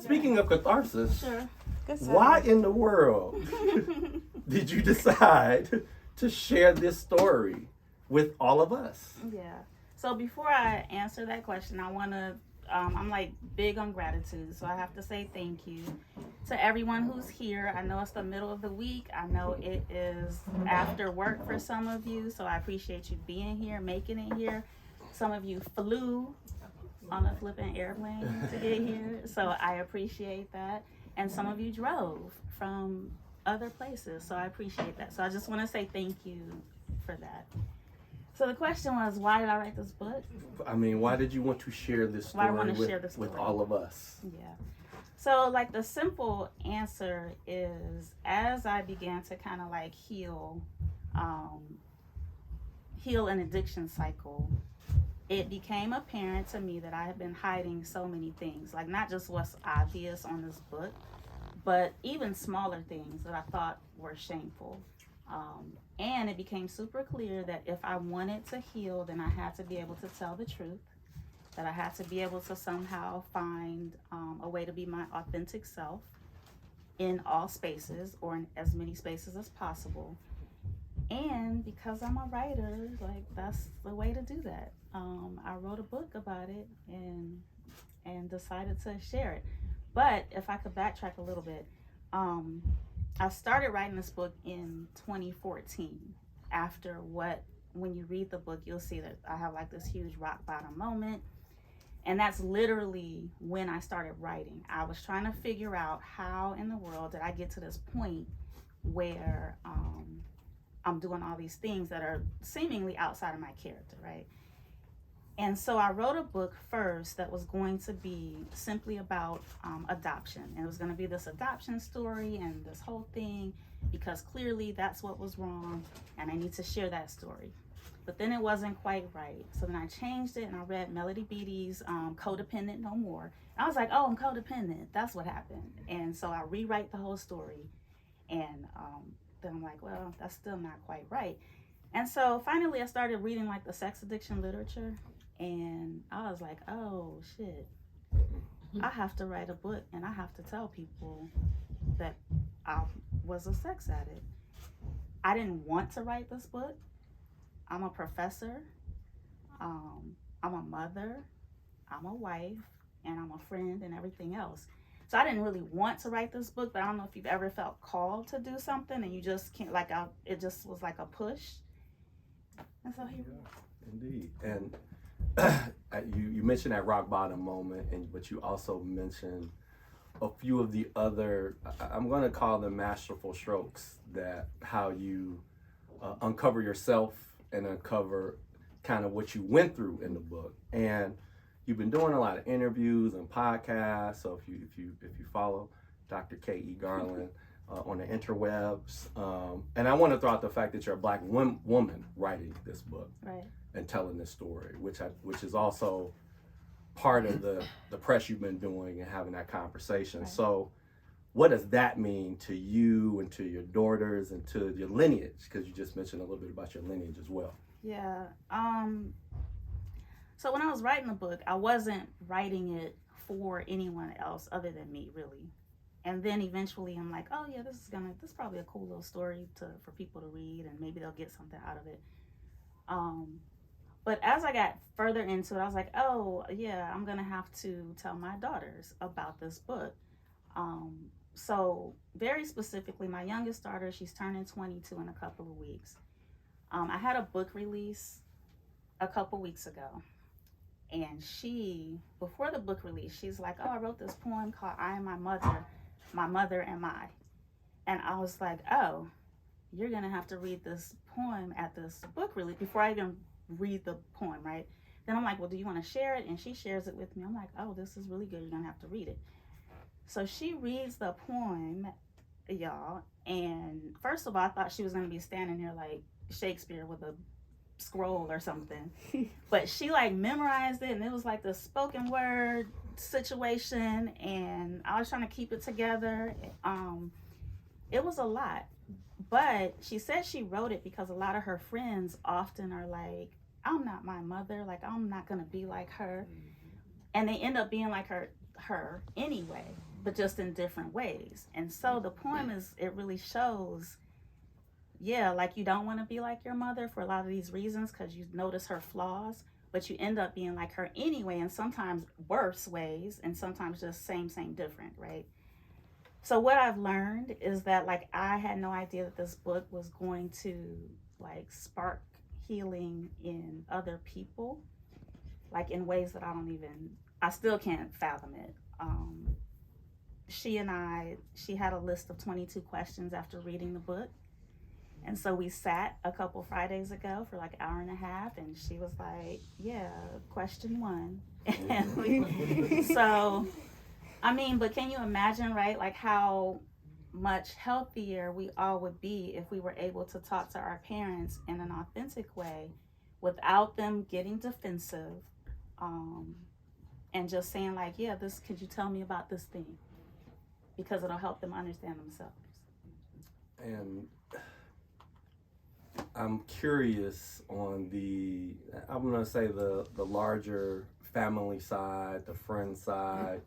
Speaking of catharsis, Sure. why in the world did you decide to share this story with all of us? Yeah. So before I answer that question, I want to, I'm like big on gratitude. So I have to say thank you to everyone who's here. I know it's the middle of the week. I know it is after work for some of you. So I appreciate you being here, making it here. Some of you flew on a flipping airplane to get here. So I appreciate that. And some of you drove from other places. So I appreciate that. So I just want to say thank you for that. So the question was, why did I write this book? I mean, why did you want to share this story, with all of us? Yeah. So like the simple answer is, as I began to kind of like heal an addiction cycle, it became apparent to me that I have been hiding so many things, like not just what's obvious on this book, but even smaller things that I thought were shameful. And it became super clear that if I wanted to heal, then I had to be able to tell the truth, that I had to be able to somehow find a way to be my authentic self in all spaces, or in as many spaces as possible. And because I'm a writer, like that's the way to do that. I wrote a book about it and decided to share it. But if I could backtrack a little bit, I started writing this book in 2014 after when you read the book, you'll see that I have like this huge rock bottom moment. And that's literally when I started writing. I was trying to figure out how in the world did I get to this point where I'm doing all these things that are seemingly outside of my character, right? And so I wrote a book first that was going to be simply about adoption. And it was going to be this adoption story and this whole thing, because clearly that's what was wrong and I need to share that story. But then it wasn't quite right. So then I changed it and I read Melody Beattie's Codependent No More. And I was like, oh, I'm codependent. That's what happened. And so I rewrite the whole story. And then I'm like, well, that's still not quite right. And so finally I started reading like the sex addiction literature. And I was like, oh, shit. I have to write a book and I have to tell people that I was a sex addict. I didn't want to write this book. I'm a professor. I'm a mother. I'm a wife. And I'm a friend and everything else. So I didn't really want to write this book, but I don't know if you've ever felt called to do something and you just can't, like, it just was like a push. And so here we go. Indeed. And you mentioned that rock bottom moment, but you also mentioned a few of the other, I'm going to call them masterful strokes, that how you uncover yourself and uncover kind of what you went through in the book. And you've been doing a lot of interviews and podcasts. So if you follow Dr. E Garland on the interwebs, and I want to throw out the fact that you're a Black woman writing this book, right, and telling this story, which is also part of the press you've been doing and having that conversation. Right. So what does that mean to you and to your daughters and to your lineage? Because you just mentioned a little bit about your lineage as well. Yeah. So when I was writing the book, I wasn't writing it for anyone else other than me, really. And then eventually I'm like, oh yeah, this is probably a cool little story for people to read, and maybe they'll get something out of it. But as I got further into it, I was like, oh yeah, I'm gonna have to tell my daughters about this book. So very specifically, my youngest daughter, she's turning 22 in a couple of weeks. I had a book release a couple weeks ago, and before the book release, she's like, oh, I wrote this poem called I Am My Mother Am I. And I was like, oh, you're gonna have to read this poem at this book release before I even read the poem, right? Then I'm like, well, do you want to share it? And she shares it with me. I'm like, oh, this is really good. You're gonna have to read it. So she reads the poem, y'all, and first of all, I thought she was gonna be standing there like Shakespeare with a scroll or something. But she like memorized it, and it was like the spoken word situation, and I was trying to keep it together. It was a lot. But she said she wrote it because a lot of her friends often are like, I'm not my mother, like I'm not gonna be like her. And they end up being like her her anyway, but just in different ways. And so the poem is, it really shows, yeah, like you don't want to be like your mother for a lot of these reasons because you notice her flaws, but you end up being like her anyway, and sometimes worse ways, and sometimes just same, different, right? So what I've learned is that like I had no idea that this book was going to like spark healing in other people, like in ways that I still can't fathom it. She had a list of 22 questions after reading the book. And so we sat a couple Fridays ago for like an hour and a half, and she was like, yeah, question 1. And so, I mean, but can you imagine, right? Like how much healthier we all would be if we were able to talk to our parents in an authentic way without them getting defensive, and just saying like, yeah, could you tell me about this thing? Because it'll help them understand themselves. And I'm curious on I'm gonna say the larger family side, the friend side.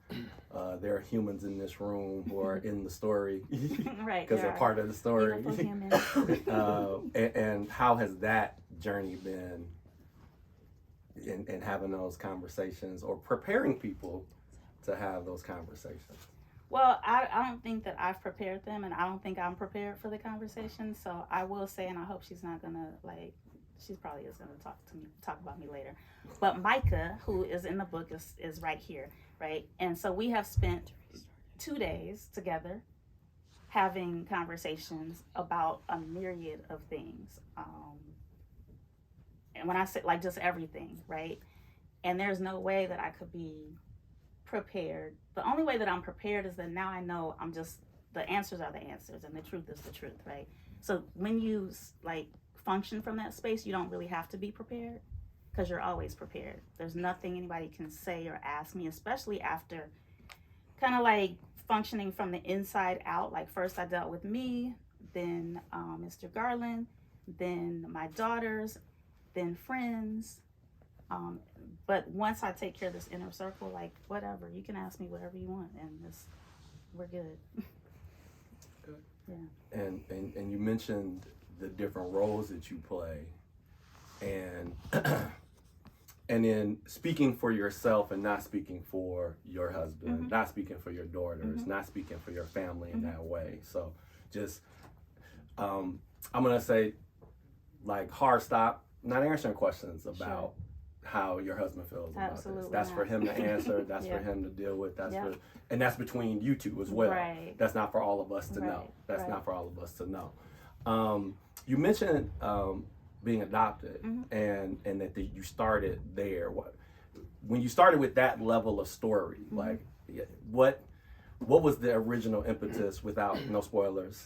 There are humans in this room who are in the story, right? Because they're part of the story. Beautiful humans. And how has that journey been in having those conversations or preparing people to have those conversations? Well, I don't think that I've prepared them, and I don't think I'm prepared for the conversation. So I will say, and I hope she's not gonna she probably is gonna talk about me later. But Micah, who is in the book, is right here, right? And so we have spent 2 days together having conversations about a myriad of things. And when I say like just everything, right? And there's no way that I could be prepared. The only way that I'm prepared is that now I know the answers are the answers and the truth is the truth, right? So when you like function from that space, you don't really have to be prepared because you're always prepared. There's nothing anybody can say or ask me, especially after kind of like functioning from the inside out. Like first I dealt with me, then Mr. Garland, then my daughters, then friends. But once I take care of this inner circle, like whatever, you can ask me whatever you want, and we're good. Good. Yeah. And you mentioned the different roles that you play, and and in speaking for yourself and not speaking for your husband, mm-hmm. not speaking for your daughters, mm-hmm. not speaking for your family in mm-hmm. that way. So just I'm gonna say like hard stop, not answering questions about. Sure. How your husband feels about Absolutely this. That's not. For him to answer. That's yeah. for him to deal with. Yep. And that's between you two as well. Right. That's not for all of us to right. know. That's right. not for all of us to know. You mentioned being adopted, mm-hmm. and that you started there. When you started with that level of story, mm-hmm. like what was the original impetus, without no spoilers,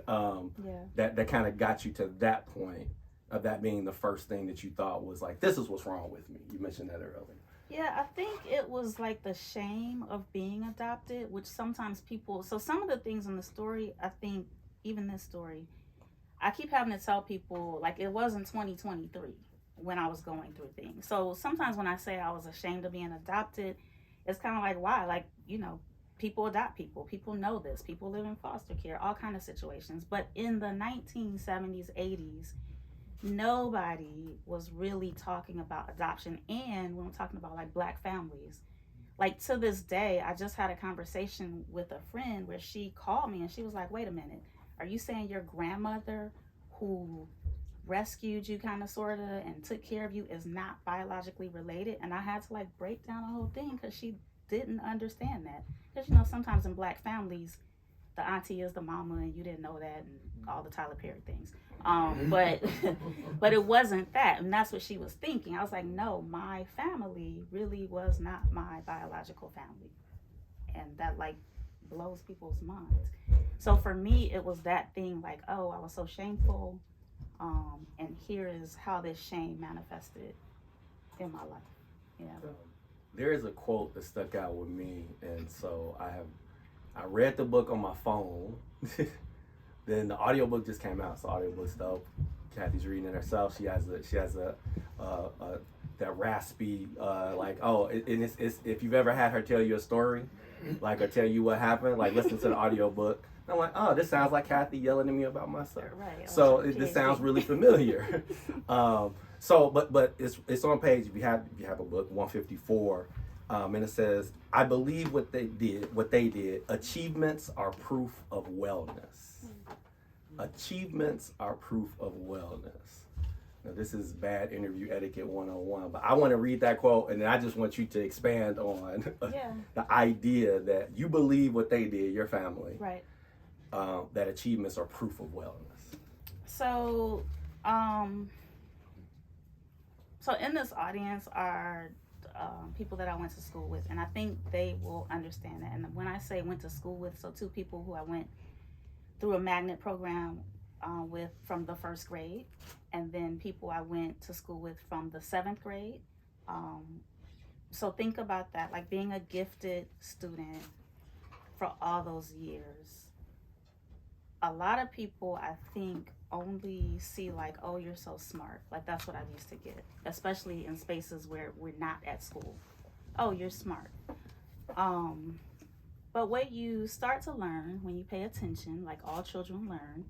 that kind of got you to that point of that being the first thing that you thought was like, this is what's wrong with me? You mentioned that earlier. Yeah, I think it was like the shame of being adopted, which sometimes so some of the things in the story, I think even this story, I keep having to tell people like it wasn't 2023 when I was going through things. So sometimes when I say I was ashamed of being adopted, it's kind of like, why? Like, people adopt people. People know this. People live in foster care, all kind of situations. But in the 1970s, 80s, nobody was really talking about adoption. And when we're talking about like Black families, like to this day, I just had a conversation with a friend where she called me and she was like, wait a minute, are you saying your grandmother who rescued you kind of sort of and took care of you is not biologically related? And I had to like break down the whole thing because she didn't understand that. Because sometimes in Black families, the auntie is the mama and you didn't know that, and all the Tyler Perry things. But it wasn't that, and that's what she was thinking. I was like, no, my family really was not my biological family, and that like blows people's minds. So for me, it was that thing like, oh, I was so shameful, and here is how this shame manifested in my life. Yeah. There is a quote that stuck out with me, and so I read the book on my phone. Then the audiobook just came out, so audiobook's dope. Kathy's reading it herself. She has a that raspy it's if you've ever had her tell you a story, like, or tell you what happened, like, listen to the audio book. I'm like, oh, this sounds like Kathy yelling at me about myself. Right. So this sounds really familiar. But it's on page, if you have a book, 154, and it says, I believe what they did. Achievements are proof of wellness. Achievements are proof of wellness. Now, this is bad interview etiquette 101, but I want to read that quote, and then I just want you to expand on the idea that you believe what they did, your family, right? That achievements are proof of wellness. So, so in this audience are people that I went to school with, and I think they will understand that. And when I say went to school with, so 2 people who I went through a magnet program with from the 1st grade, and then people I went to school with from the 7th grade. So think about that, like being a gifted student for all those years. A lot of people, I think, only see like, oh, you're so smart. Like, that's what I used to get, especially in spaces where we're not at school. Oh, you're smart. But what you start to learn when you pay attention, like all children learn,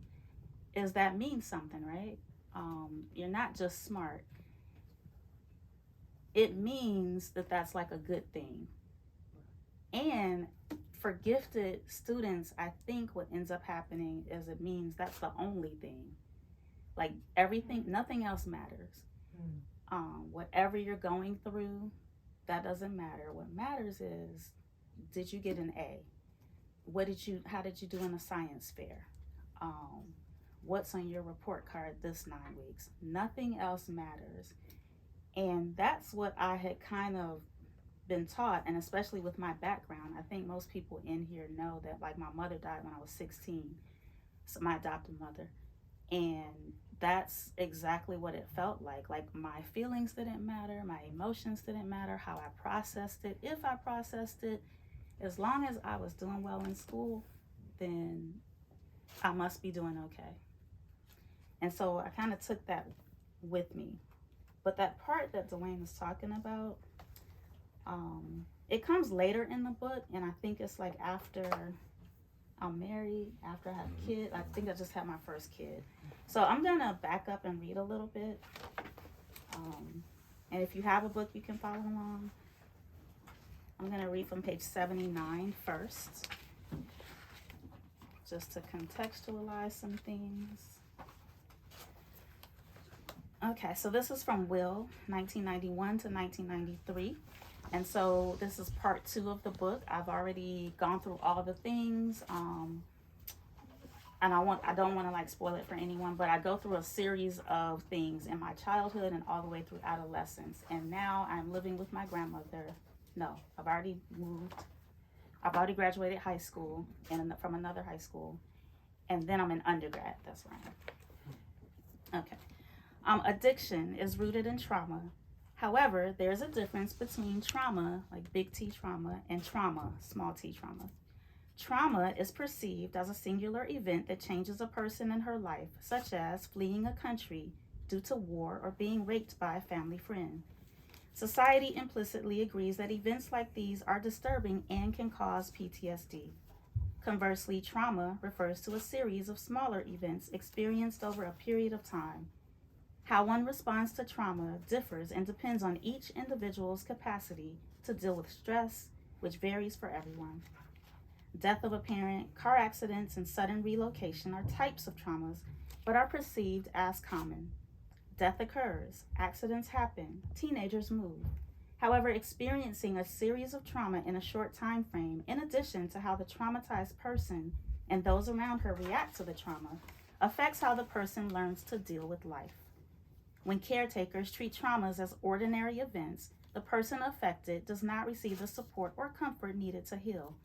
is that means something, right? You're not just smart. It means that that's like a good thing. And for gifted students, I think what ends up happening is it means that's the only thing. Like everything, nothing else matters. Whatever you're going through, that doesn't matter. What matters is, did you get an A? How did you do in a science fair? What's on your report card this 9 weeks? Nothing else matters. And that's what I had kind of been taught, and especially with my background, I think most people in here know that, like, my mother died when I was 16, so my adopted mother, and that's exactly what it felt like. Like, my feelings didn't matter, my emotions didn't matter, how I processed it, if I processed it. As long as I was doing well in school, then I must be doing okay. And so I kind of took that with me. But that part that Duane was talking about, it comes later in the book, and I think it's like after I'm married, after I have a kid. I think I just had my first kid. So I'm gonna back up and read a little bit. And if you have a book, you can follow along. I'm gonna read from page 79 first, just to contextualize some things. Okay, so this is from Will, 1991 to 1993. And so this is part 2 of the book. I've already gone through all the things, and I don't want to like spoil it for anyone, but I go through a series of things in my childhood and all the way through adolescence. And now I'm living with my grandmother. No, I've already moved. I've already graduated high school and from another high school, and then I'm in undergrad. That's where I am. Okay. Addiction is rooted in trauma. However, there's a difference between trauma, like big T trauma, and trauma, small t trauma. Trauma is perceived as a singular event that changes a person in her life, such as fleeing a country due to war or being raped by a family friend. Society implicitly agrees that events like these are disturbing and can cause PTSD. Conversely, trauma refers to a series of smaller events experienced over a period of time. How one responds to trauma differs and depends on each individual's capacity to deal with stress, which varies for everyone. Death of a parent, car accidents, and sudden relocation are types of traumas, but are perceived as common. Death occurs, accidents happen, teenagers move. However, experiencing a series of trauma in a short time frame, in addition to how the traumatized person and those around her react to the trauma, affects how the person learns to deal with life. When caretakers treat traumas as ordinary events, the person affected does not receive the support or comfort needed to heal.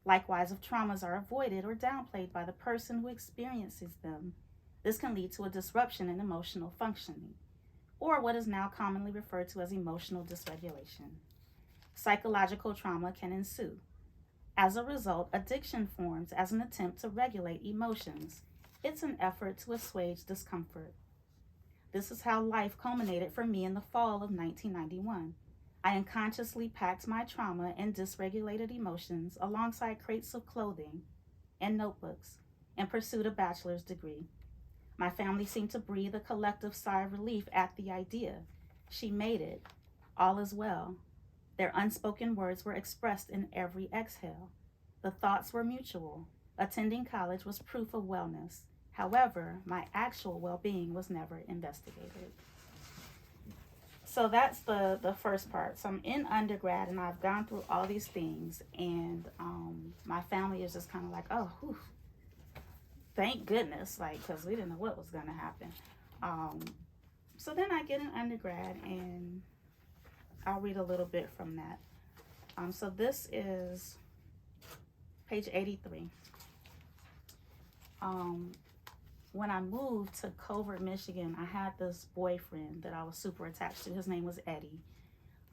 Likewise, if traumas are avoided or downplayed by the person who experiences them, this can lead to a disruption in emotional functioning, or what is now commonly referred to as emotional dysregulation. Psychological trauma can ensue. As a result, addiction forms as an attempt to regulate emotions. It's an effort to assuage discomfort. This is how life culminated for me in the fall of 1991. I unconsciously packed my trauma and dysregulated emotions alongside crates of clothing and notebooks and pursued a bachelor's degree. My family seemed to breathe a collective sigh of relief at the idea. She made it. All is well. Their unspoken words were expressed in every exhale. The thoughts were mutual. Attending college was proof of wellness. However, my actual well-being was never investigated. So that's the first part. So I'm in undergrad and I've gone through all these things, and my family is just kind of like, oh, whew, thank goodness, like, because we didn't know what was going to happen. So then I get an undergrad, and I'll read a little bit from that. So this is page 83. When I moved to Covert, Michigan, I had this boyfriend that I was super attached to. His name was Eddie.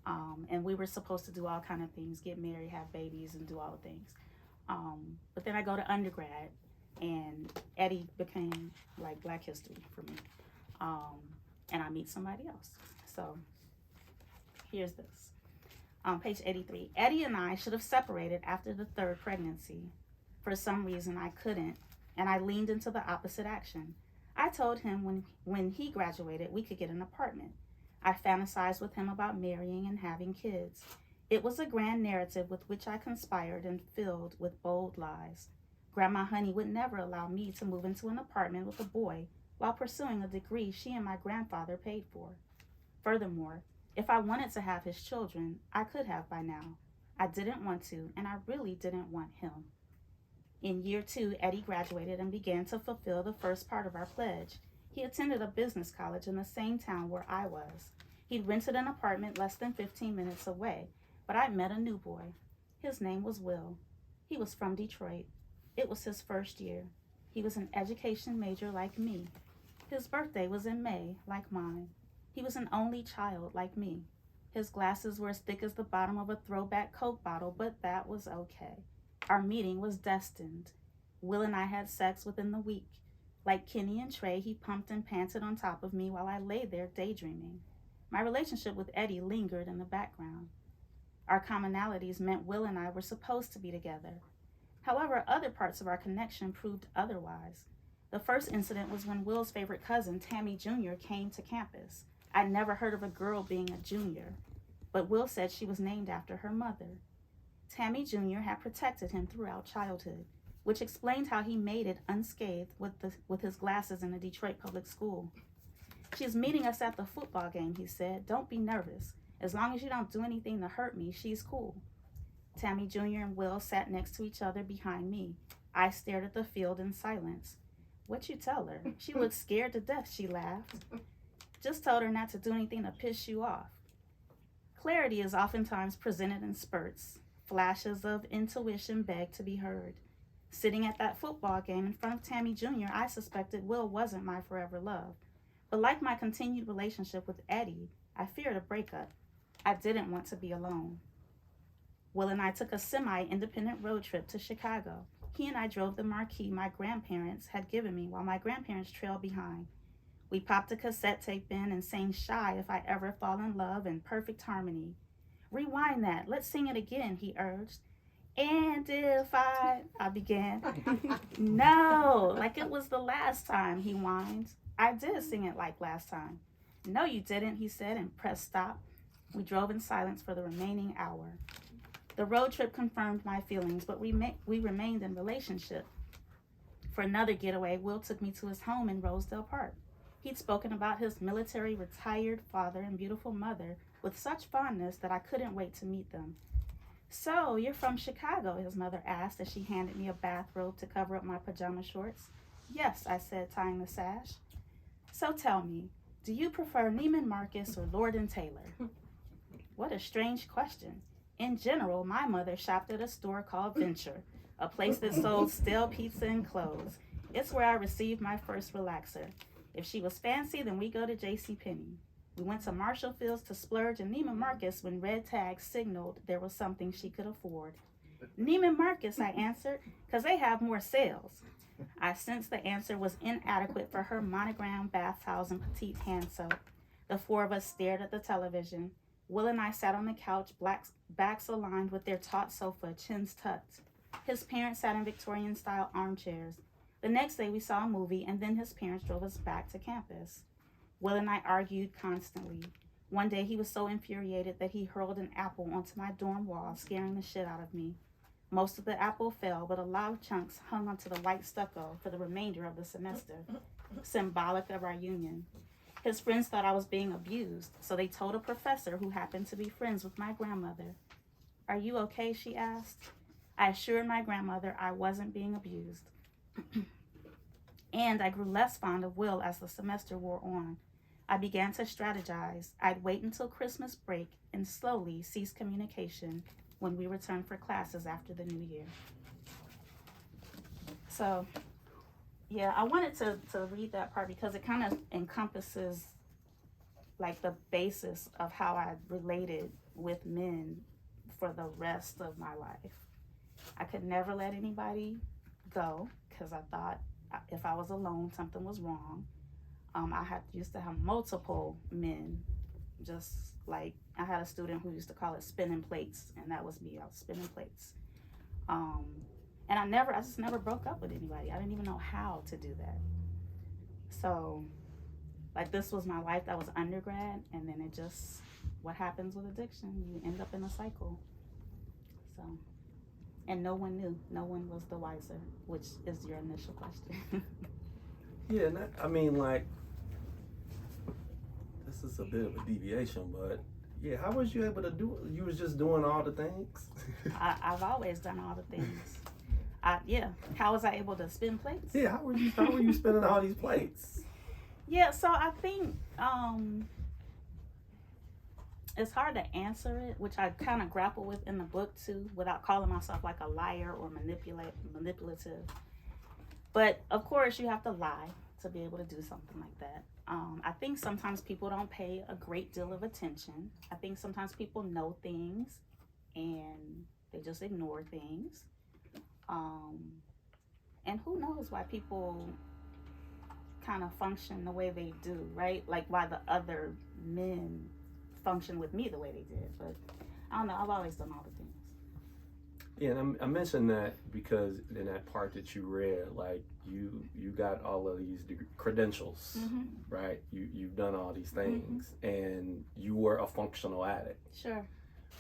And we were supposed to do all kind of things, get married, have babies, and do all the things. But then I go to undergrad, and Eddie became like Black History for me. And I meet somebody else. So here's this. Page 83. Eddie and I should have separated after the third pregnancy. For some reason, I couldn't, and I leaned into the opposite action. I told him when he graduated, we could get an apartment. I fantasized with him about marrying and having kids. It was a grand narrative with which I conspired and filled with bold lies. Grandma Honey would never allow me to move into an apartment with a boy while pursuing a degree she and my grandfather paid for. Furthermore, if I wanted to have his children, I could have by now. I didn't want to, and I really didn't want him. In year 2, Eddie graduated and began to fulfill the first part of our pledge. He attended a business college in the same town where I was. He'd rented an apartment less than 15 minutes away, but I met a new boy. His name was Will. He was from Detroit. It was his first year. He was an education major like me. His birthday was in May, like mine. He was an only child like me. His glasses were as thick as the bottom of a throwback Coke bottle, but that was okay. Our meeting was destined. Will and I had sex within the week. Like Kenny and Trey, he pumped and panted on top of me while I lay there daydreaming. My relationship with Eddie lingered in the background. Our commonalities meant Will and I were supposed to be together. However, other parts of our connection proved otherwise. The first incident was when Will's favorite cousin, Tammy Jr., came to campus. I'd never heard of a girl being a junior, but Will said she was named after her mother. Tammy Jr. had protected him throughout childhood, which explained how he made it unscathed with his glasses in a Detroit public school. She's meeting us at the football game, he said. Don't be nervous. As long as you don't do anything to hurt me, she's cool. Tammy Jr. and Will sat next to each other behind me. I stared at the field in silence. What'd you tell her? She looked scared to death, she laughed. Just told her not to do anything to piss you off. Clarity is oftentimes presented in spurts. Flashes of intuition beg to be heard. Sitting at that football game in front of Tammy Jr., I suspected Will wasn't my forever love. But like my continued relationship with Eddie, I feared a breakup. I didn't want to be alone. Will and I took a semi-independent road trip to Chicago. He and I drove the Marquis my grandparents had given me while my grandparents trailed behind. We popped a cassette tape in and sang Shy If I Ever Fall in Love in perfect harmony. Rewind that. Let's sing it again, he urged. And if I began. No, like it was the last time, he whined. I did sing it like last time. No, you didn't, he said, and pressed stop. We drove in silence for the remaining hour. The road trip confirmed my feelings, but we remained in relationship. For another getaway, Will took me to his home in Rosedale Park. He'd spoken about his military retired father and beautiful mother with such fondness that I couldn't wait to meet them. So, you're from Chicago, his mother asked as she handed me a bathrobe to cover up my pajama shorts. Yes, I said, tying the sash. So tell me, do you prefer Neiman Marcus or Lord & Taylor? What a strange question. In general, my mother shopped at a store called Venture, a place that sold stale pizza and clothes. It's where I received my first relaxer. If she was fancy, then we go to JCPenney. We went to Marshall Fields to splurge in Neiman Marcus when red tags signaled there was something she could afford. Neiman Marcus, I answered, because they have more sales. I sensed the answer was inadequate for her monogram bath towels and petite hand soap. The four of us stared at the television. Will and I sat on the couch, backs aligned with their taut sofa, chins tucked. His parents sat in Victorian-style armchairs. The next day we saw a movie, and then his parents drove us back to campus. Will and I argued constantly. One day he was so infuriated that he hurled an apple onto my dorm wall, scaring the shit out of me. Most of the apple fell, but a lot of chunks hung onto the white stucco for the remainder of the semester, symbolic of our union. His friends thought I was being abused, so they told a professor who happened to be friends with my grandmother. Are you okay? She asked. I assured my grandmother I wasn't being abused. And I grew less fond of Will as the semester wore on. I began to strategize. I'd wait until Christmas break and slowly cease communication when we returned for classes after the new year. So, yeah, I wanted to read that part because it kind of encompasses like the basis of how I related with men for the rest of my life. I could never let anybody go because I thought if I was alone, something was wrong. I used to have multiple men, just like I had a student who used to call it spinning plates, and that was me. I was spinning plates. And I just never broke up with anybody. I didn't even know how to do that. So, like, this was my life. That was undergrad, and then it just, what happens with addiction? You end up in a cycle. So, and no one knew. No one was the wiser, which is your initial question. Yeah, I mean, like, this is a bit of a deviation, but yeah, how was you able to do it? You was just doing all the things? I've always done all the things. How was I able to spin plates? Yeah, how were you spinning all these plates? Yeah, so I think it's hard to answer it, which I kind of grapple with in the book too, without calling myself like a liar or manipulative. But of course, you have to lie to be able to do something like that. I think sometimes people don't pay a great deal of attention. I think sometimes people know things and they just ignore things. And who knows why people kind of function the way they do, right? Like why the other men function with me the way they did. But I don't know, I've always done all the things. Yeah, and I mentioned that because in that part that you read, like you got all of these credentials, Mm-hmm. right? You've done all these things, and you were a functional addict. Sure.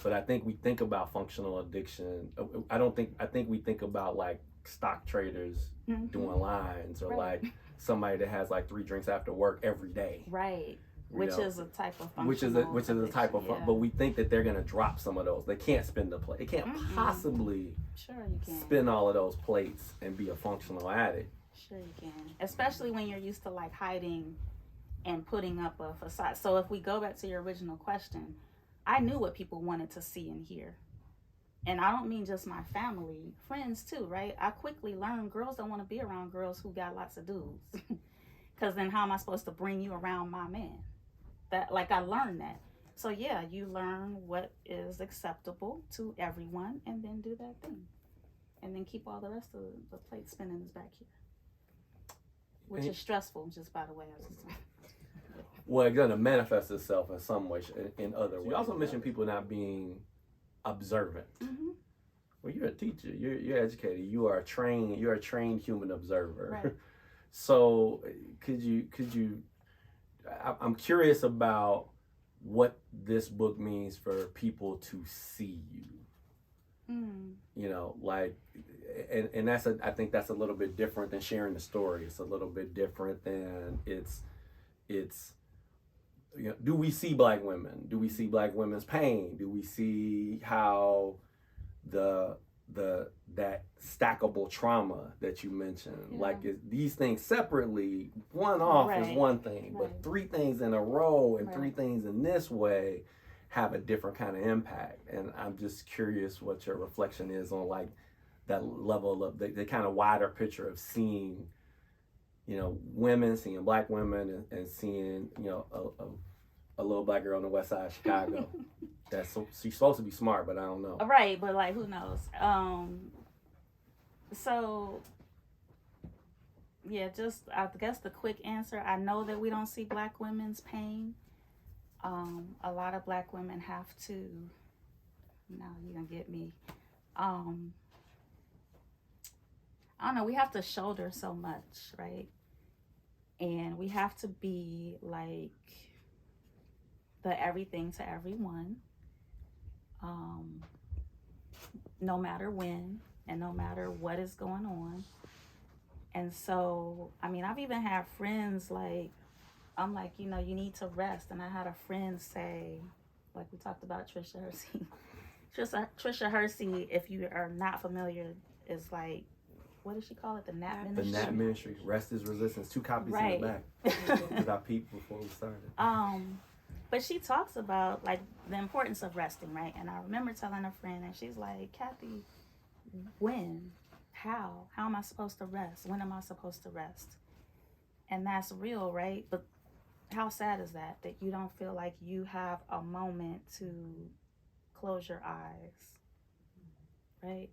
But I think we think about functional addiction. I think we think about like stock traders doing lines, or Right. like somebody that has like 3 drinks after work every day. Right. You Which know? is a type of functional Which is a type of addiction, but we think that they're gonna drop some of those. They can't spin the plate. They can't Mm-mm. possibly Sure you can. spin all of those plates and be a functional addict. Sure you can. Especially when you're used to like hiding and putting up a facade. So if we go back to your original question, I knew what people wanted to see and hear. And I don't mean just my family, friends too, right? I quickly learned girls don't want to be around girls who got lots of dudes. Because then how am I supposed to bring you around my man? That, like, I learned that. So yeah, you learn what is acceptable to everyone and then do that thing. And then keep all the rest of the plate spinning is back here. Which is stressful, just by the way. Well, it's gonna manifest itself in some way, in other ways. You also mentioned people not being observant. Mm-hmm. Well, you're a teacher. You're educated. You're a trained human observer. Right. So could you? I'm curious about what this book means for people to see you. Mm. You know, like, and I think that's a little bit different than sharing the story. It's a little bit different than it's you know, do we see black women? Do we see black women's pain? Do we see how that stackable trauma that you mentioned, like these things separately, one off is one thing, but 3 things in a row and 3 things in this way have a different kind of impact. And I'm just curious what your reflection is on like that level of the kind of wider picture of seeing, you know, women, seeing black women, and seeing, you know, a little black girl on the west side of Chicago. She's supposed to be smart, but I don't know. Right, but like, who knows? So yeah, just I guess the quick answer. I know that we don't see black women's pain. A lot of black women have to. No, you're gonna get me. I don't know. We have to shoulder so much, right? And we have to be like the everything to everyone. No matter when and no matter what is going on. And so, I mean, I've even had friends like, I'm like, you need to rest. And I had a friend say, like we talked about Trisha Hersey. Trisha Hersey, if you are not familiar, is like, what does she call it? The Nap Ministry. The Nap Ministry. Rest is Resistance. 2 copies in the back. Because I peeped before we started. But she talks about like the importance of resting, right? And I remember telling a friend, and she's like, Kathy, when? How am I supposed to rest? When am I supposed to rest? And that's real, right? But how sad is that you don't feel like you have a moment to close your eyes, right?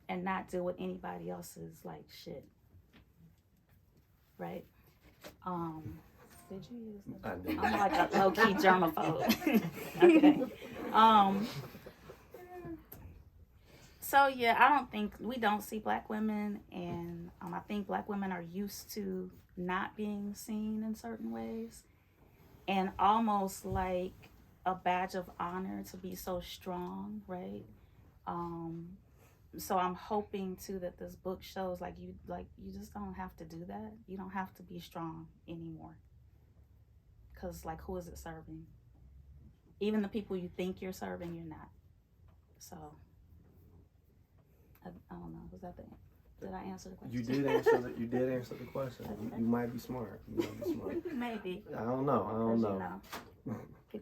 And not deal with anybody else's like shit, right? Did you use that? I did. I'm like a low-key germaphobe. Okay. So yeah, I don't think we don't see black women, and I think black women are used to not being seen in certain ways, and almost like a badge of honor to be so strong, right? So I'm hoping too that this book shows you just don't have to do that. You don't have to be strong anymore. Cause like, who is it serving? Even the people you think you're serving, you're not. So I don't know. Was that did I answer the question? You did answer the question. Okay. You might be smart. Maybe. I don't know.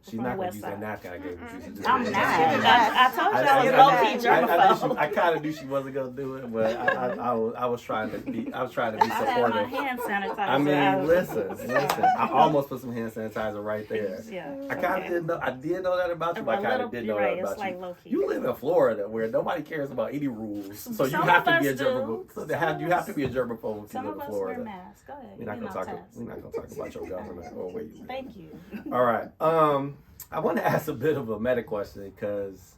She's not going to use that napkin I gave her. I'm not. I told you I was low-key germaphobe. I kind of knew she wasn't going to do it, but I was trying to be supportive. I had my hand sanitizer. I mean, listen. I almost put some hand sanitizer right there. Yeah. I kind of didn't know. I did know that about you, but I kind of didn't know that about it's like low-key. You live in Florida where nobody cares about any rules, so you have to be a germaphobe. So you have to be a germaphobe to live in Florida. Some of us wear masks. Go ahead. We're not going to talk about your government or where you live. Thank you. All right. I want to ask a bit of a meta question because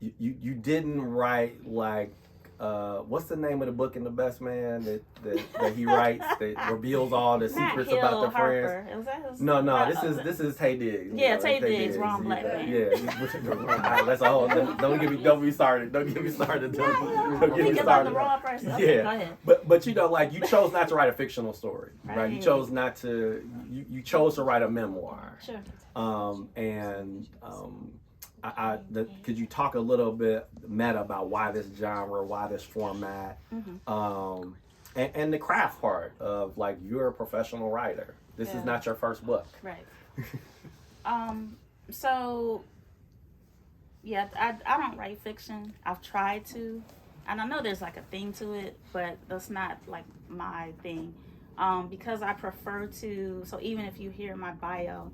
you didn't write like what's the name of the book in The Best Man that he writes that reveals all the secrets about the friends? Was that his this is Tay Diggs. Yeah, Tay Diggs, wrong black man. Yeah, that's a whole. Don't get me started. Don't get me started. Don't get me started. About the wrong person. Okay, yeah, go ahead. But you chose not to write a fictional story, right? You chose not to. You chose to write a memoir. Sure. Could you talk a little bit meta about why this genre, why this format, and the craft part of like you're a professional writer. This is not your first book, right? So yeah, I don't write fiction. I've tried to, and I know there's like a thing to it, but that's not like my thing, because I prefer to. So even if you hear my bio,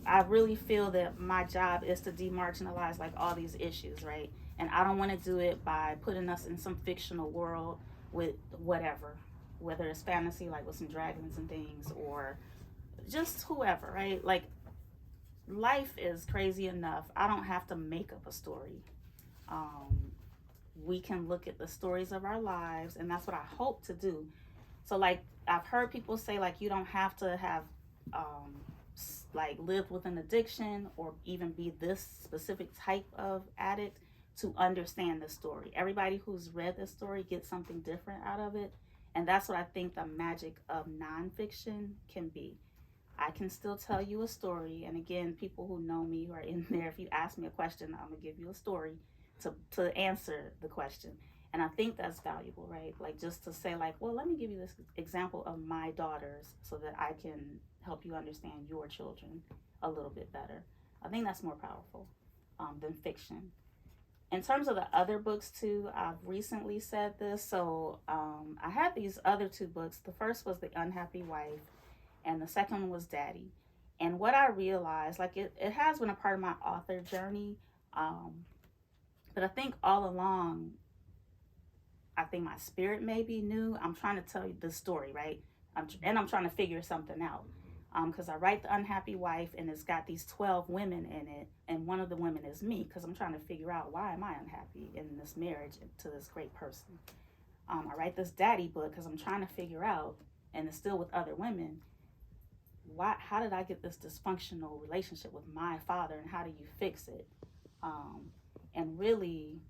I really feel that my job is to demarginalize like all these issues, right? And I don't want to do it by putting us in some fictional world with whatever, whether it's fantasy, like with some dragons and things, or just whoever, right? Like, life is crazy enough. I don't have to make up a story. We can look at the stories of our lives, and that's what I hope to do. So like, I've heard people say like, you don't have to have like lived with an addiction or even be this specific type of addict to understand the story. Everybody who's read this story gets something different out of it. And that's what I think the magic of nonfiction can be. I can still tell you a story. And again, people who know me who are in there, if you ask me a question, I'm gonna give you a story to answer the question. And I think that's valuable, right? Like just to say like, well, let me give you this example of my daughters so that I can help you understand your children a little bit better. I think that's more powerful than fiction. In terms of the other books too, I've recently said this. So I had these other 2 books. The first was The Unhappy Wife, and the second one was Daddy. And what I realized, like it has been a part of my author journey, but I think all along, I think my spirit maybe knew. I'm trying to tell you the story, right? I'm trying to figure something out. Because I write The Unhappy Wife, and it's got these 12 women in it, and one of the women is me, because I'm trying to figure out, why am I unhappy in this marriage to this great person? I write this daddy book because I'm trying to figure out, and it's still with other women, how did I get this dysfunctional relationship with my father, and how do you fix it? And really,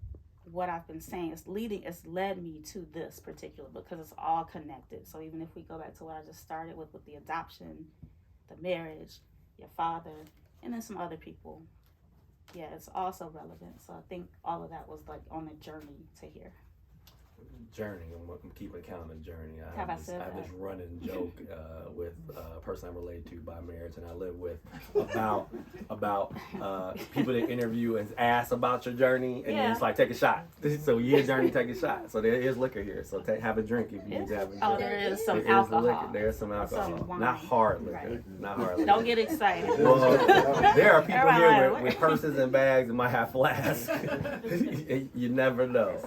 what I've been saying it's led me to this particular book, because it's all connected. So even if we go back to what I just started with the adoption, the marriage, your father, and then some other people, yeah, it's also relevant. So I think all of that was like on a journey to here. Journey. I'm keeping count of journey. I Have have this running joke with a person I'm related to by marriage, and I live with about people that interview and ask about your journey, and then it's like, take a shot. So you hear journey, take a shot. So there is liquor here. So have a drink if you need to have a drink. Oh, there is some alcohol. There is some alcohol. Not hard liquor. Right. Not hard liquor. Don't get excited. Well, there are people here with purses and bags and might have flasks. You never know.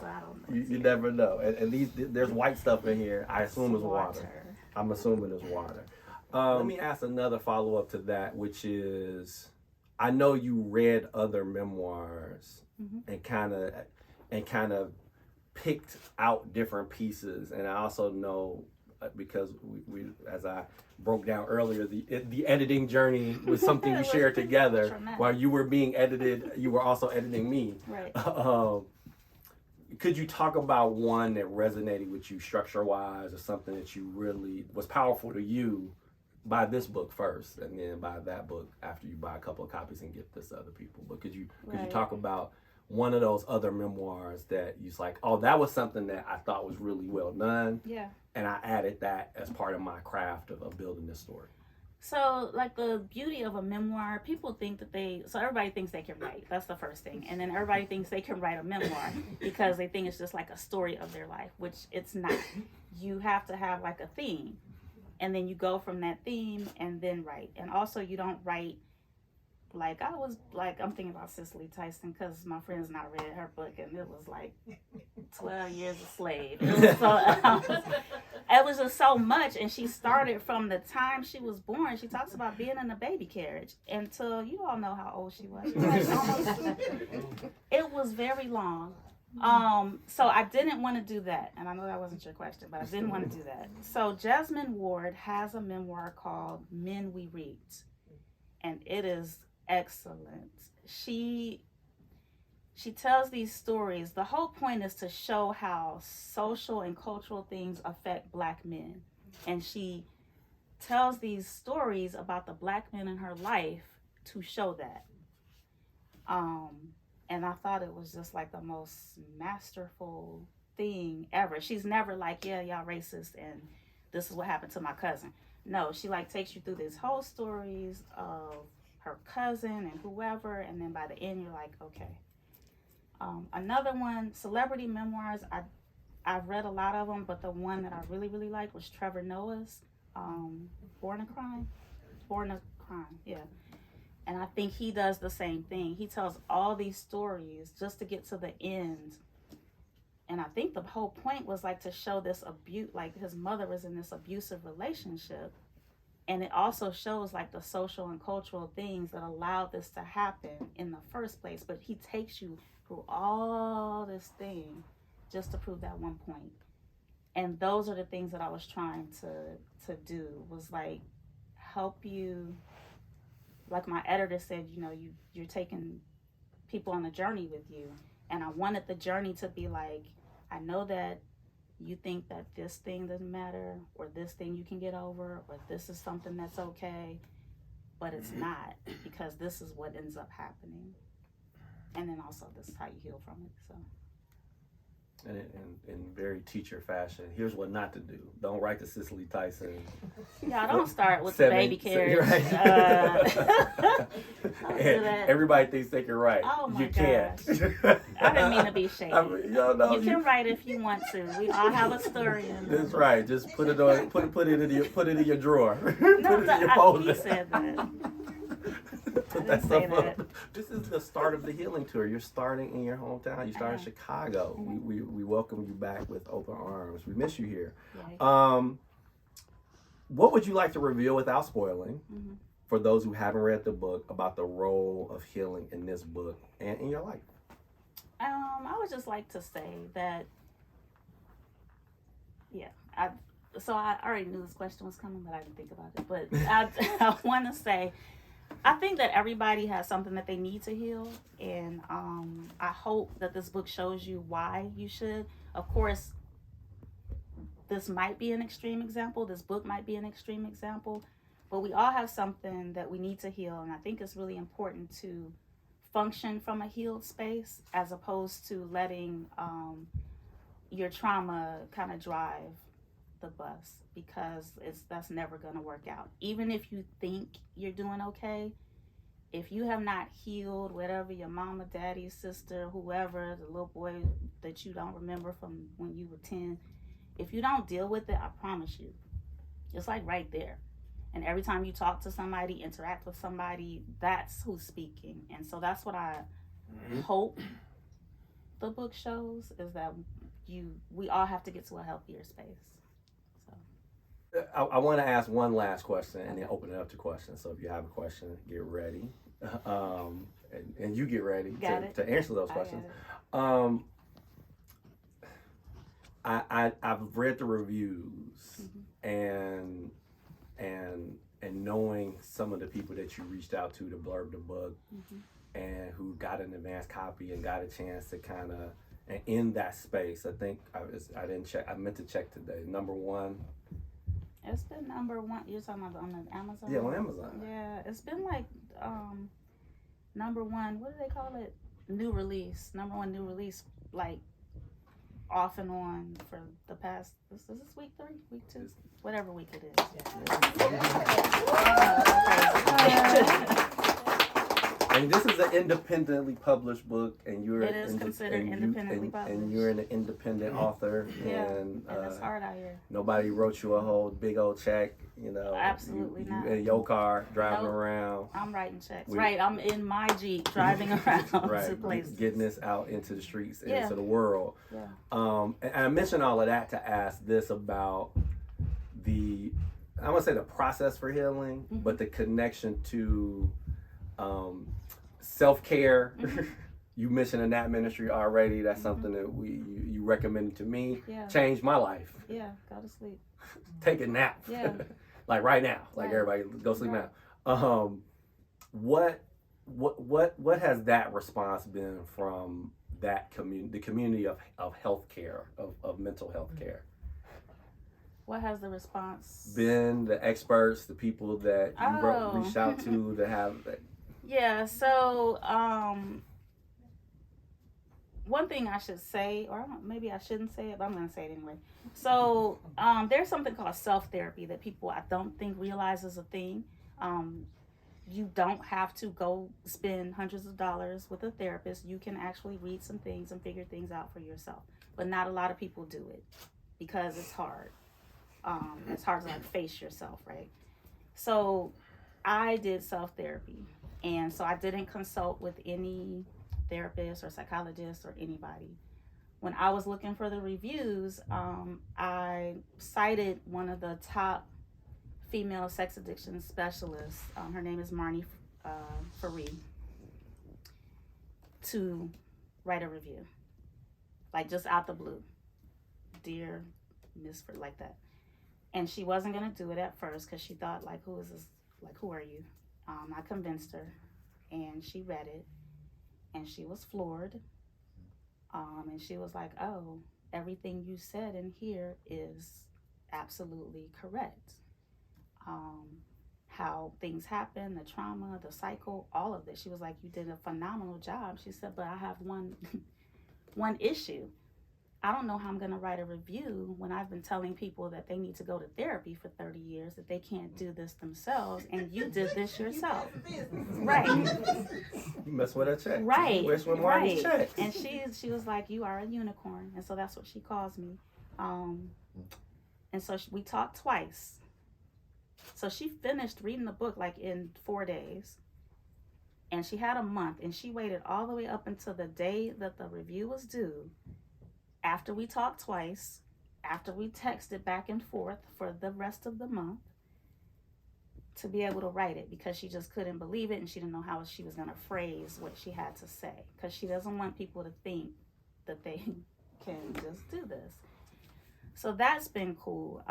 You never know. And there's white stuff in here. I assume it's water. I'm assuming it's water. Let me ask another follow-up to that, which is, I know you read other memoirs and kind of picked out different pieces. And I also know, because we as I broke down earlier, the editing journey was something we shared together. While you were being edited, you were also editing me. Right. Could you talk about one that resonated with you structure-wise, or something that you really was powerful to you? Buy this book first, and then buy that book after you buy a couple of copies and get this to other people. But could you talk about one of those other memoirs that you're like, oh, that was something that I thought was really well done. Yeah. And I added that as part of my craft of building this story. So, like, the beauty of a memoir, people think that everybody thinks they can write. That's the first thing. And then everybody thinks they can write a memoir because they think it's just like a story of their life, which it's not. You have to have like a theme, and then you go from that theme and then write. And also, you don't write like, I'm thinking about Cicely Tyson, because my friend's not read her book, and it was like 12 Years a Slave. It was just so much, and she started from the time she was born. She talks about being in a baby carriage until, you all know how old she was. She was like almost, it was very long. So I didn't want to do that, and I know that wasn't your question, but I didn't want to do that. So Jasmine Ward has a memoir called Men We Reaped, and it is excellent. She tells these stories. The whole point is to show how social and cultural things affect Black men. And she tells these stories about the Black men in her life to show that. And I thought it was just like the most masterful thing ever. She's never like, yeah, y'all racist and this is what happened to my cousin. No, she like takes you through these whole stories of her cousin and whoever, and then by the end you're like, okay. Another one, celebrity memoirs, I've read a lot of them, but the one that I really, really liked was Trevor Noah's Born a Crime, yeah. And I think he does the same thing. He tells all these stories just to get to the end. And I think the whole point was like to show this abuse, like his mother was in this abusive relationship. And it also shows like the social and cultural things that allowed this to happen in the first place. But he takes you through all this thing just to prove that one point. And those are the things that I was trying to do, was like help you. Like my editor said, you know, you're taking people on a journey with you. And I wanted the journey to be like, I know that you think that this thing doesn't matter, or this thing you can get over, or this is something that's okay, but it's not, because this is what ends up happening. And then also this is how you heal from it. So in very teacher fashion. Here's what not to do. Don't write to Cicely Tyson. Yeah, don't start with the baby carriage. Right. Don't do that. Everybody thinks they can write. Oh my you can't. I didn't mean to be shady. You can write if you want to. We all have a story in there. That's right. Just put it on. Put it in your drawer. No, put it in your folder. He said that. Put that stuff up. This is the start of the healing tour. You're starting in your hometown. You start in Chicago. We welcome you back with open arms. We miss you here. Right. What would you like to reveal without spoiling for those who haven't read the book about the role of healing in this book and in your life? I would just like to say that, I already knew this question was coming, but I didn't think about it. But I want to say, I think that everybody has something that they need to heal, and I hope that this book shows you why you should. Of course, this might be an extreme example. This book might be an extreme example, but we all have something that we need to heal, and I think it's really important to function from a healed space as opposed to letting your trauma kind of drive the bus, because that's never going to work out. Even if you think you're doing okay, if you have not healed whatever your mama, daddy, sister, whoever, the little boy that you don't remember from when you were 10, if you don't deal with it, I promise you, it's like right there. And every time you talk to somebody, interact with somebody, that's who's speaking. And so that's what I hope the book shows, is that we all have to get to a healthier space. I want to ask one last question and then open it up to questions. So if you have a question, get ready. And you get ready to answer those questions. I've read the reviews and knowing some of the people that you reached out to blurb the book and who got an advanced copy and got a chance to kind of, and in that space, I think I didn't check. I meant to check today. Number one. It's been number one. You're talking about on Amazon? Yeah, on Amazon. Yeah, it's been like number one. What do they call it? New release. Number one new release, like off and on for the past. Is this week 3, week 2, whatever week it is. And this is an independently published book, and you're considered independently published. And you're an independent author, and it's hard out here. Nobody wrote you a whole big old check, Absolutely not. You in your car driving around. I'm writing checks. I'm in my Jeep driving around to places. Getting this out into the streets and into the world. Yeah. And I mentioned all of that to ask this about I want to say the process for healing, but the connection to self-care. You mentioned in that ministry already. That's something that you recommended to me. Yeah. Changed my life. Yeah, go to sleep. Take a nap. Yeah. Like right now. Like everybody go sleep now. What has that response been from that community, the community of healthcare, of mental health care? What has the response been? The experts, the people that you reached out to have that. Yeah, so one thing I should say, or maybe I shouldn't say it, but I'm going to say it anyway. So there's something called self-therapy that people I don't think realize is a thing. You don't have to go spend hundreds of dollars with a therapist. You can actually read some things and figure things out for yourself. But not a lot of people do it because it's hard. It's hard to face yourself, right? So I did self-therapy. And so I didn't consult with any therapist or psychologist or anybody. When I was looking for the reviews, I cited one of the top female sex addiction specialists. Her name is Marnie Faree, to write a review. Like just out the blue. Dear Miss, like that. And she wasn't going to do it at first because she thought, like, who is this? Like, who are you? I convinced her, and she read it, and she was floored. And she was like, oh, everything you said in here is absolutely correct. How things happen, the trauma, the cycle, all of this. She was like, you did a phenomenal job. She said, but I have one issue. I don't know how I'm going to write a review when I've been telling people that they need to go to therapy for 30 years, that they can't do this themselves, and you did this yourself. Right. Mess with her check. Right. Where's Marty's checks? And she was like, you are a unicorn. And so that's what she calls me. And so we talked twice. So she finished reading the book like in 4 days. And she had a month, and she waited all the way up until the day that the review was due. After we talked twice, after we texted back and forth for the rest of the month, to be able to write it, because she just couldn't believe it, and she didn't know how she was going to phrase what she had to say, because she doesn't want people to think that they can just do this. So that's been cool.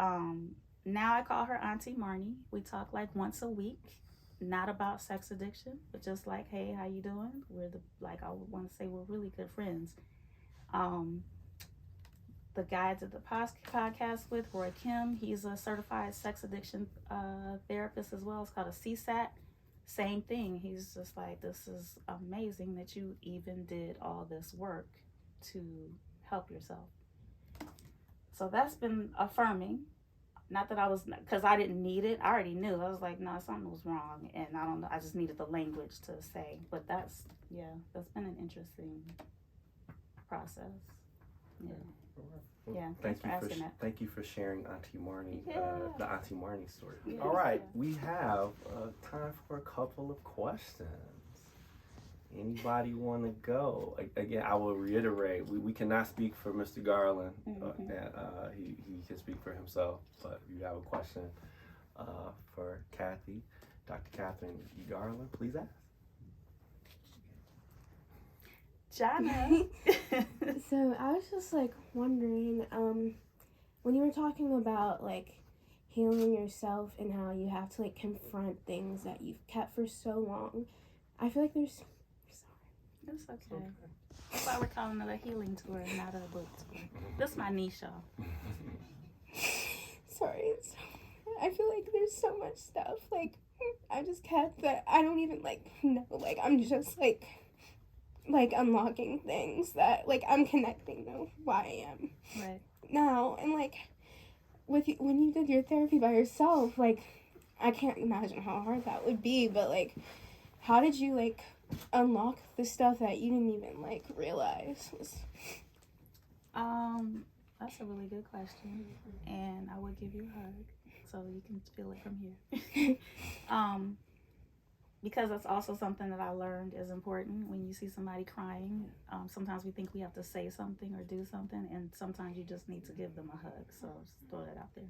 Now I call her Auntie Marnie. We talk like once a week, not about sex addiction, but just like, hey, how you doing? I would want to say we're really good friends. The guy I did the podcast with, Roy Kim, he's a certified sex addiction therapist as well. It's called a CSAT. Same thing. He's just like, this is amazing that you even did all this work to help yourself. So that's been affirming. Not that because I didn't need it. I already knew. I was like, no, something was wrong. And I don't know. I just needed the language to say. But that's been an interesting process. Yeah. Yeah, thank you for sharing Auntie Marnie, the Auntie Marnie story. Yeah. All right, we have time for a couple of questions. Anybody want to go? Again, I will reiterate, we cannot speak for Mr. Garland. He can speak for himself. But if you have a question for Kathy, Dr. Catherine E. Garland, please ask. Jana. So I was just like wondering, when you were talking about like healing yourself and how you have to like confront things that you've kept for so long, I feel like there's It's okay. That's why we're calling it a healing tour, not a book tour. This is my niche, y'all. Sorry. I feel like there's so much stuff like I just kept that I don't even like know. Like I'm just like unlocking things that like I'm connecting to who I am right now. And like when you did your therapy by yourself, like I can't imagine how hard that would be, but like how did you like unlock the stuff that you didn't even like realize was That's a really good question, and I would give you a hug so you can feel it from here. Because that's also something that I learned is important. When you see somebody crying, sometimes we think we have to say something or do something, and sometimes you just need to give them a hug. So just throw that out there.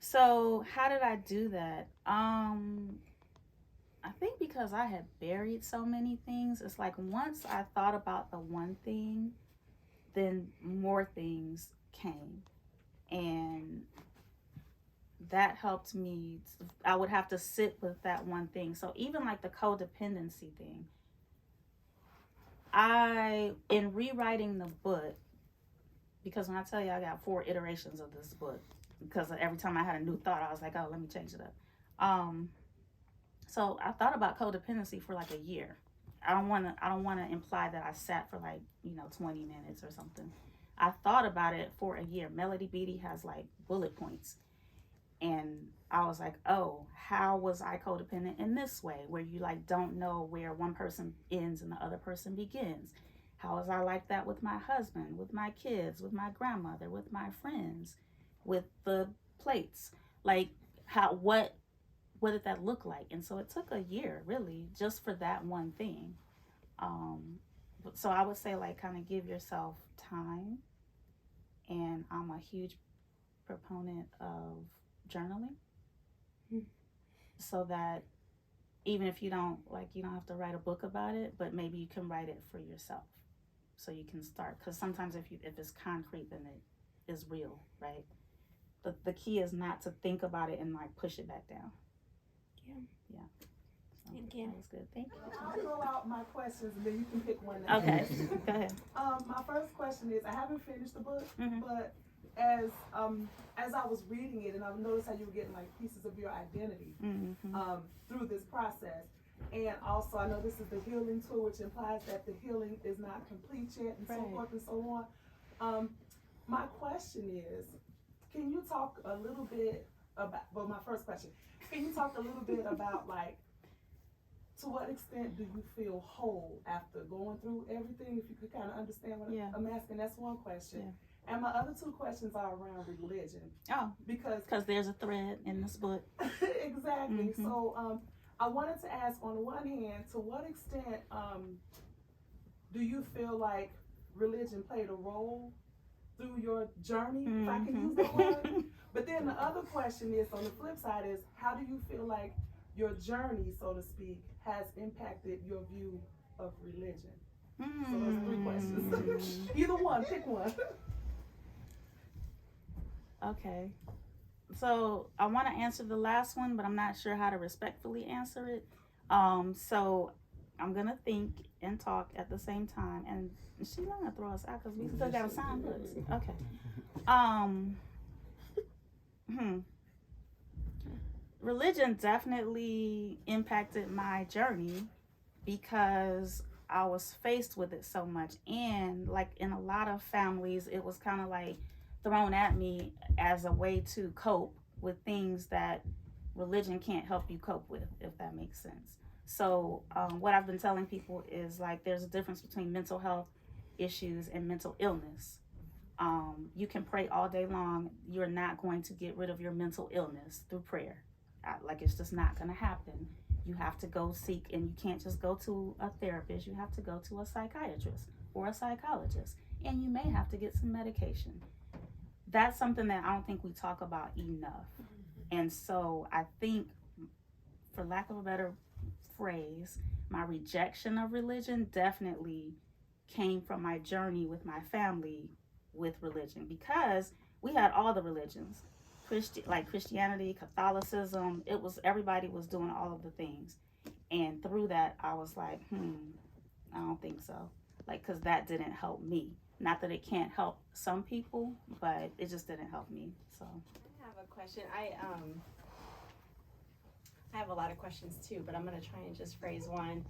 So how did I do that? I think because I had buried so many things. It's like once I thought about the one thing, then more things came. And that helped me. I would have to sit with that one thing. So even like the codependency thing, in rewriting the book, because when I tell you I got 4 iterations of this book, because every time I had a new thought, I was like, oh, let me change it up. So I thought about codependency for like a year. I don't want to imply that I sat for like 20 minutes or something. I thought about it for a year. Melody Beattie has like bullet points. And I was like, oh, how was I codependent in this way, where you like don't know where one person ends and the other person begins? How was I like that with my husband, with my kids, with my grandmother, with my friends, with the plates? Like what did that look like? And so it took a year really just for that one thing. So I would say like kind of give yourself time. And I'm a huge proponent of journaling, so that even if you don't have to write a book about it, but maybe you can write it for yourself, so you can start. Because sometimes if it's concrete, then it is real, right? The key is not to think about it and like push it back down. Yeah. So Thank you. That was good. Thank you. I'll throw out my questions and then you can pick one. Okay, go ahead. My first question is, I haven't finished the book, Mm-hmm. but as I was reading it, and I've noticed how you were getting like pieces of your identity through this process. And also, I know this is the healing tool, which implies that the healing is not complete yet, and so forth and so on. My question is, can you talk a little bit about, well, my first question, can you talk a little bit about, like, to what extent do you feel whole after going through everything? If you could kind of understand what Yeah. I'm asking, that's one question. Yeah. And my other two questions are around religion. Oh, Because there's a thread in this book. exactly. Mhm. So I wanted to ask, on the one hand, to what extent do you feel like religion played a role through your journey, if I can use that word? But then the other question is, on the flip side, is how do you feel like your journey, so to speak, has impacted your view of religion? So those 3 questions. Either one, pick one. Okay. So I want to answer the last one, but I'm not sure how to respectfully answer it. So I'm gonna think and talk at the same time, and she's not gonna throw us out because we still gotta sign books. Okay. Religion definitely impacted my journey because I was faced with it so much, and like in a lot of families, it was kind of like thrown at me as a way to cope with things that religion can't help you cope with, if that makes sense. So what I've been telling people is, like, there's a difference between mental health issues and mental illness. You can pray all day long, you're not going to get rid of your mental illness through prayer. Like, it's just not going to happen. You have to go seek, and you can't just go to a therapist. You have to go to a psychiatrist or a psychologist, and you may have to get some medication. That's something that I don't think we talk about enough. And so I think, for lack of a better phrase, my rejection of religion definitely came from my journey with my family with religion, because we had all the religions. Christianity, Catholicism, it was, everybody was doing all of the things. And through that, I was like, I don't think so. Like, because that didn't help me. Not that it can't help some people, but it just didn't help me. So I have a question. I have a lot of questions too, but I'm gonna try and just phrase one.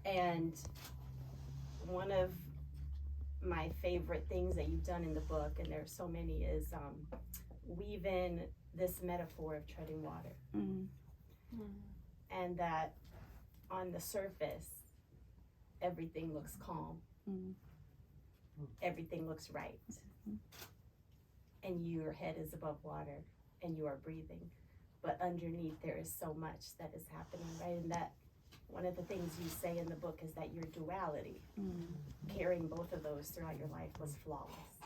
And one of my favorite things that you've done in the book, and there's so many, is weave in this metaphor of treading water. And that on the surface, everything looks calm. Everything looks right. And your head is above water and you are breathing. But underneath there is so much that is happening, right? And that one of the things you say in the book is that your duality, carrying both of those throughout your life, was flawless.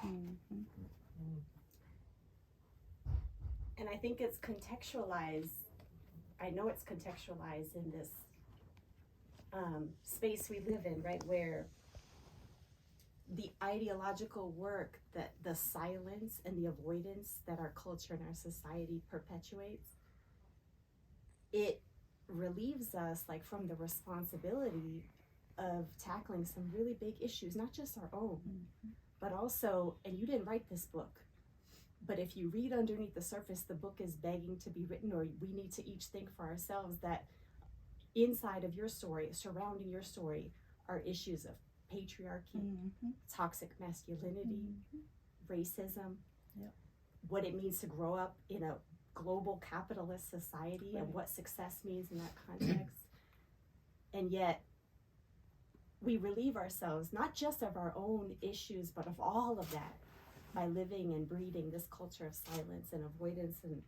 And I think it's contextualized, I know it's contextualized in this space we live in, right? Where the ideological work, that the silence and the avoidance that our culture and our society perpetuates, it relieves us, like, from the responsibility of tackling some really big issues, not just our own, but also, and you didn't write this book, but if you read underneath the surface, the book is begging to be written, or we need to each think for ourselves that inside of your story, surrounding your story, are issues of patriarchy, toxic masculinity, racism, what it means to grow up in a global capitalist society, and what success means in that context. And yet we relieve ourselves not just of our own issues, but of all of that, by living and breeding this culture of silence and avoidance. And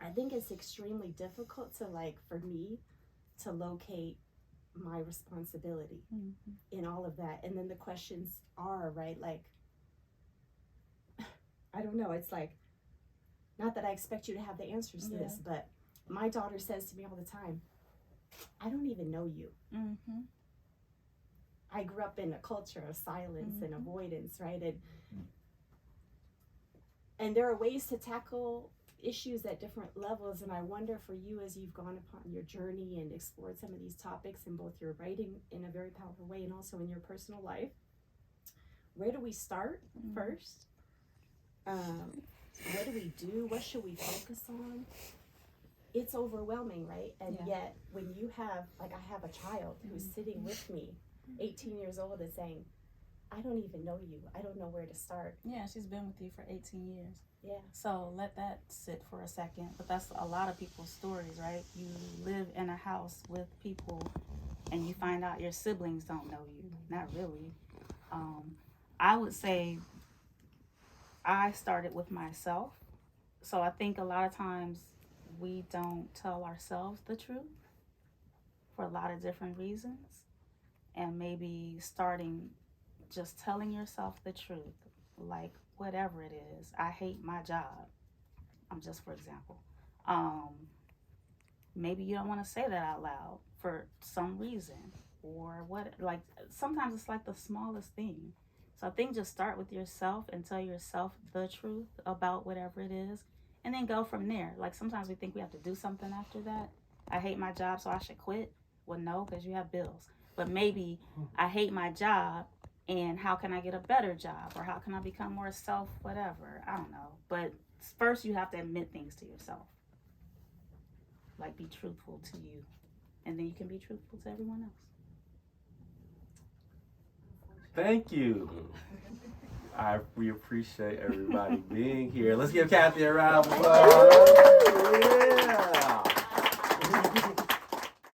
I think it's extremely difficult to, like, for me to locate my responsibility in all of that. And then the questions are, right, like, I don't know, it's like, not that I expect you to have the answers to this, but my daughter says to me all the time, I don't even know you. I grew up in a culture of silence and avoidance, right? And there are ways to tackle issues at different levels, and I wonder, for you, as you've gone upon your journey and explored some of these topics in both your writing in a very powerful way and also in your personal life, where do we start first? What do we do? What should we focus on? It's overwhelming, right? And yet, when you have, like, I have a child who's sitting with me, 18 years old, and saying, I don't even know you. I don't know where to start. Yeah, she's been with you for 18 years. Yeah. So let that sit for a second. But that's a lot of people's stories, right? You live in a house with people and you find out your siblings don't know you. Not really. I would say I started with myself. So I think a lot of times we don't tell ourselves the truth for a lot of different reasons. And maybe starting just telling yourself the truth, like whatever it is. I hate my job. Just for example. Maybe you don't want to say that out loud for some reason, or what, like sometimes it's like the smallest thing. So I think just start with yourself and tell yourself the truth about whatever it is, and then go from there. Like sometimes we think we have to do something after that. I hate my job, so I should quit. Well, no, because you have bills. But maybe I hate my job, and how can I get a better job? Or how can I become more self whatever? I don't know. But first you have to admit things to yourself. Like be truthful to you. And then you can be truthful to everyone else. Thank you. We appreciate everybody being here. Let's give Kathy a round of applause. Yeah.